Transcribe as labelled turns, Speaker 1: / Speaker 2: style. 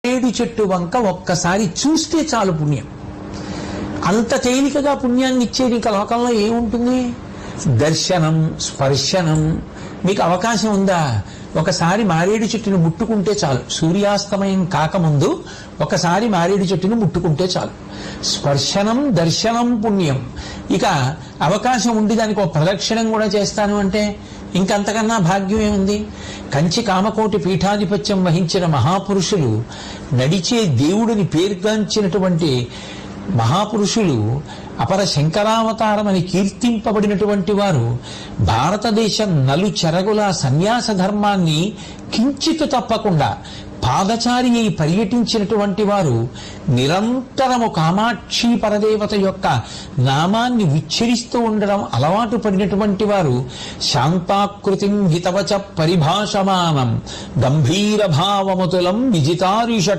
Speaker 1: ఏడు చెట్టు వంక ఒక్కసారి చూస్తే చాలు పుణ్యం. అంత తేలికగా పుణ్యాన్ని ఇచ్చేది ఇంకా లోకంలో ఏముంటుంది? దర్శనం, స్పర్శనం. మీకు అవకాశం ఉందా? ఒకసారి మారేడు చెట్టును ముట్టుకుంటే చాలు. సూర్యాస్తమయం కాకముందు ఒకసారి మారేడు చెట్టును ముట్టుకుంటే చాలు. స్పర్శనం, దర్శనం పుణ్యం. ఇక అవకాశం ఉండి దానికి ఒక ప్రదక్షిణం కూడా చేస్తాను అంటే ఇంకంతకన్నా భాగ్యం ఏముంది? కంచి కామకోటి పీఠాధిపత్యం వహించిన మహాపురుషులు, నడిచే దేవుడిని పేర్గాంచినటువంటి మహాపురుషులు, అపర శంకరావతారమని కీర్తింపబడినటువంటి వారు భారతదేశం నలుచెరగుల సన్యాస ధర్మాన్ని కించితు తప్పకుండా పాదచారి అయి పర్యటించినటువంటి వారు నిరంతరము కామాక్షి పరదేవత యొక్క నామాన్ని ఉచ్చరిస్తూ ఉండడం అలవాటు పడినటువంటి వారు శాంతాకృతిం హితవచ పరిభాషమానం గంభీర భావముతులం విజితారిష